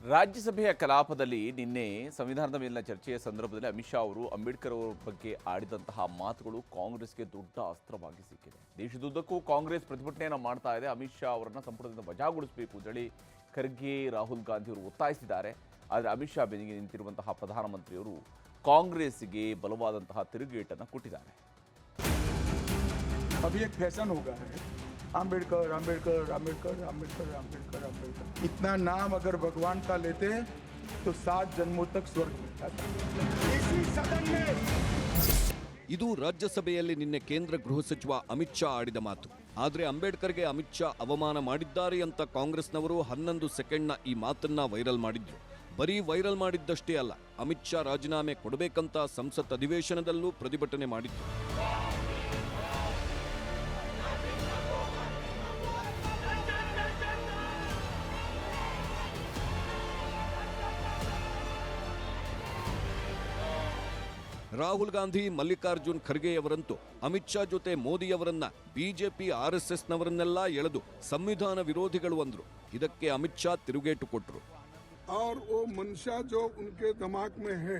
ರಾಜ್ಯಸಭೆಯ ಕಲಾಪದಲ್ಲಿ ನಿನ್ನೆ ಸಂವಿಧಾನದ ಮೇಲಿನ ಚರ್ಚೆಯ ಸಂದರ್ಭದಲ್ಲಿ ಅಮಿತ್ ಶಾ ಅವರು ಅಂಬೇಡ್ಕರ್ ಅವರ ಬಗ್ಗೆ ಆಡಿದಂತಹ ಮಾತುಗಳು ಕಾಂಗ್ರೆಸ್ಗೆ ದೊಡ್ಡ ಅಸ್ತ್ರವಾಗಿ ಸಿಕ್ಕಿದೆ. ದೇಶದುದ್ದಕ್ಕೂ ಕಾಂಗ್ರೆಸ್ ಪ್ರತಿಭಟನೆಯನ್ನು ಮಾಡ್ತಾ ಇದೆ. ಅಮಿತ್ ಶಾ ಅವರನ್ನು ಸಂಪುಟದಿಂದ ವಜಾಗೊಳಿಸಬೇಕು ಅಂತೇಳಿ ಖರ್ಗೆ, ರಾಹುಲ್ ಗಾಂಧಿ ಅವರು ಒತ್ತಾಯಿಸಿದ್ದಾರೆ. ಆದರೆ ಅಮಿತ್ ಶಾ ಬೆನ್ನಿಗೆ ನಿಂತಿರುವಂತಹ ಪ್ರಧಾನಮಂತ್ರಿಯವರು ಕಾಂಗ್ರೆಸ್ಗೆ ಬಲವಾದಂತಹ ತಿರುಗೇಟನ್ನು ಕೊಟ್ಟಿದ್ದಾರೆ. अभी एक फैशन हो गया है, आम्बेडकर आम्बेडकर आम्बेडकर आम्बेडकर आम्बेडकर आम्बेडकर। इतना नाम अगर भगवान का लेते तो 7 जन्मों तक स्वर्ग मिलता था। इसी सदन में ಇದು ರಾಜ್ಯಸಭೆಯಲ್ಲಿ ನಿನ್ನೆ ಕೇಂದ್ರ ಗೃಹ ಸಚಿವ ಅಮಿತ್ ಶಾ ಆಡಿದ ಮಾತು. ಆದರೆ ಅಂಬೇಡ್ಕರ್ಗೆ ಅಮಿತ್ ಶಾ ಅವಮಾನ ಮಾಡಿದ್ದಾರೆ ಅಂತ ಕಾಂಗ್ರೆಸ್ನವರು 11 ಸೆಕೆಂಡ್ನ ಈ ಮಾತನ್ನ ವೈರಲ್ ಮಾಡಿದ್ರು. ಬರೀ ವೈರಲ್ ಮಾಡಿದ್ದಷ್ಟೇ ಅಲ್ಲ, ಅಮಿತ್ ಶಾ ರಾಜೀನಾಮೆ ಕೊಡಬೇಕಂತ ಸಂಸತ್ ಅಧಿವೇಶನದಲ್ಲೂ ಪ್ರತಿಭಟನೆ ಮಾಡಿದ್ರು. ರಾಹುಲ್ ಗಾಂಧಿ, ಮಲ್ಲಿಕಾರ್ಜುನ್ ಖರ್ಗೆಯವರಂತೂ ಅಮಿತ್ ಶಾ ಜೊತೆ ಮೋದಿಯವರನ್ನ ಬಿಜೆಪಿ ಆರ್ಎಸ್ಎಸ್ನವರನ್ನೆಲ್ಲ ಎಳೆದು ಸಂವಿಧಾನ ವಿರೋಧಿಗಳು ಅಂದ್ರು. ಇದಕ್ಕೆ ಅಮಿತ್ ಶಾ ತಿರುಗೇಟು ಕೊಟ್ಟರು. और वो मंशा जो उनके दिमाग में है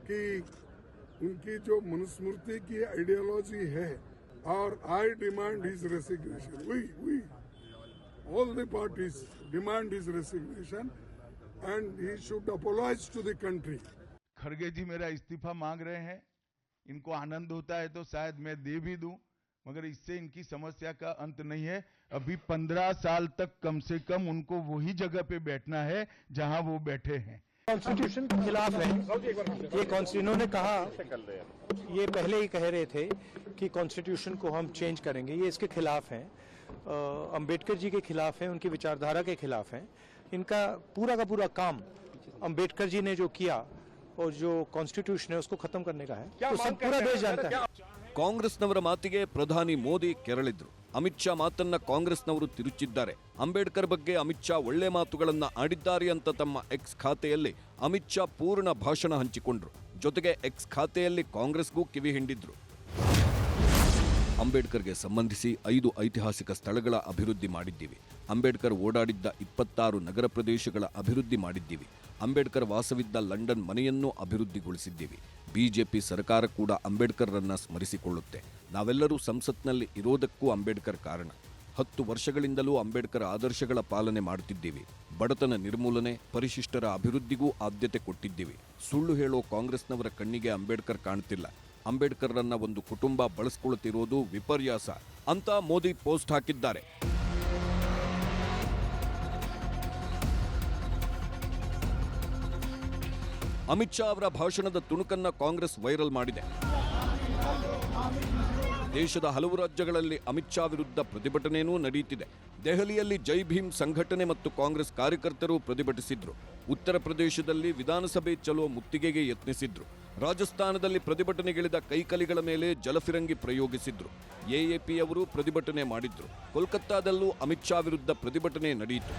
कि उनकी जो मनुस्मृति की आइडियोलॉजी है, और I demand his resignation, we all the parties demand his resignation and he should apologise to the country. खड़गे जी मेरा इस्तीफा मांग रहे हैं, इनको आनंद होता है तो शायद मैं दे भी दूं, मगर इससे इनकी समस्या का अंत नहीं है। अभी 15 साल तक कम से कम उनको वही जगह पे बैठना है जहां वो बैठे हैं। कॉन्स्टिट्यूशन के खिलाफ है ये इन्होंने कहा, ये पहले ही कह रहे थे कि कॉन्स्टिट्यूशन को हम चेंज करेंगे, ये इसके खिलाफ हैं। अंबेडकर जी के खिलाफ है, उनकी विचारधारा के खिलाफ है। इनका पूरा का पूरा काम अंबेडकर जी ने जो किया और जो कॉन्स्टिट्यूशन है उसको खत्म करने का है, तो सब पूरा देश जानता है। ಕಾಂಗ್ರೆಸ್ನವರ ಮಾತಿಗೆ ಪ್ರಧಾನಿ ಮೋದಿ ಕೆರಳಿದ್ರು. ಅಮಿತ್ ಶಾ ಮಾತನ್ನ ಕಾಂಗ್ರೆಸ್ನವರು ತಿರುಚಿದ್ದಾರೆ. ಅಂಬೇಡ್ಕರ್ ಬಗ್ಗೆ ಅಮಿತ್ ಶಾ ಒಳ್ಳೆ ಮಾತುಗಳನ್ನ ಆಡಿದ್ದಾರೆ ಅಂತ ತಮ್ಮ ಎಕ್ಸ್ ಖಾತೆಯಲ್ಲಿ ಅಮಿತ್ ಶಾ ಪೂರ್ಣ ಭಾಷಣ ಹಂಚಿಕೊಂಡ್ರು. ಜೊತೆಗೆ ಎಕ್ಸ್ ಖಾತೆಯಲ್ಲಿ ಕಾಂಗ್ರೆಸ್ಗೂ ಕಿವಿ ಹಿಂಡಿದ್ರು. ಅಂಬೇಡ್ಕರ್ಗೆ ಸಂಬಂಧಿಸಿ 5 ಐತಿಹಾಸಿಕ ಸ್ಥಳಗಳ ಅಭಿವೃದ್ಧಿ ಮಾಡಿದ್ದೀವಿ. ಅಂಬೇಡ್ಕರ್ ಓಡಾಡಿದ್ದ 26 ನಗರ ಪ್ರದೇಶಗಳ ಅಭಿವೃದ್ಧಿ ಮಾಡಿದ್ದೀವಿ. ಅಂಬೇಡ್ಕರ್ ವಾಸವಿದ್ದ ಲಂಡನ್ ಮನೆಯನ್ನೂ ಅಭಿವೃದ್ಧಿಗೊಳಿಸಿದ್ದೀವಿ. ಬಿಜೆಪಿ ಸರ್ಕಾರ ಕೂಡ ಅಂಬೇಡ್ಕರ್ರನ್ನ ಸ್ಮರಿಸಿಕೊಳ್ಳುತ್ತೆ. ನಾವೆಲ್ಲರೂ ಸಂಸತ್ನಲ್ಲಿ ಇರೋದಕ್ಕೂ ಅಂಬೇಡ್ಕರ್ ಕಾರಣ. 10 ವರ್ಷಗಳಿಂದಲೂ ಅಂಬೇಡ್ಕರ್ ಆದರ್ಶಗಳ ಪಾಲನೆ ಮಾಡುತ್ತಿದ್ದೀವಿ. ಬಡತನ ನಿರ್ಮೂಲನೆ, ಪರಿಶಿಷ್ಟರ ಅಭಿವೃದ್ಧಿಗೂ ಆದ್ಯತೆ ಕೊಟ್ಟಿದ್ದೀವಿ. ಸುಳ್ಳು ಹೇಳೋ ಕಾಂಗ್ರೆಸ್ನವರ ಕಣ್ಣಿಗೆ ಅಂಬೇಡ್ಕರ್ ಕಾಣ್ತಿಲ್ಲ. ಅಂಬೇಡ್ಕರ್ರನ್ನ ಒಂದು ಕುಟುಂಬ ಬಳಸ್ಕೊಳ್ತಿರೋದು ವಿಪರ್ಯಾಸ ಅಂತ ಮೋದಿ ಪೋಸ್ಟ್ ಹಾಕಿದ್ದಾರೆ. ಅಮಿತ್ ಶಾ ಅವರ ಭಾಷಣದ ತುಣುಕನ್ನ ಕಾಂಗ್ರೆಸ್ ವೈರಲ್ ಮಾಡಿದೆ. ದೇಶದ ಹಲವು ರಾಜ್ಯಗಳಲ್ಲಿ ಅಮಿತ್ ಶಾ ವಿರುದ್ಧ ಪ್ರತಿಭಟನೆಯೂ ನಡೆಯುತ್ತಿದೆ. ದೆಹಲಿಯಲ್ಲಿ ಜೈ ಭೀಮ್ ಸಂಘಟನೆ ಮತ್ತು ಕಾಂಗ್ರೆಸ್ ಕಾರ್ಯಕರ್ತರು ಪ್ರತಿಭಟಿಸಿದ್ರು. ಉತ್ತರ ಪ್ರದೇಶದಲ್ಲಿ ವಿಧಾನಸಭೆ ಚಲೋ ಮುತ್ತಿಗೆಗೆ ಯತ್ನಿಸಿದ್ರು. ರಾಜಸ್ಥಾನದಲ್ಲಿ ಪ್ರತಿಭಟನೆಗಿಳಿದ ಕೈಕಲಿಗಳ ಮೇಲೆ ಜಲಫಿರಂಗಿ ಪ್ರಯೋಗಿಸಿದ್ರು. ಎಎಪಿಯವರು ಪ್ರತಿಭಟನೆ ಮಾಡಿದ್ರು. ಕೋಲ್ಕತ್ತಾದಲ್ಲೂ ಅಮಿತ್ ಶಾ ವಿರುದ್ಧ ಪ್ರತಿಭಟನೆ ನಡೆಯಿತು.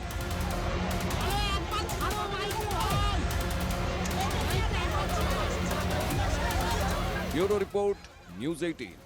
Bureau report, news 18.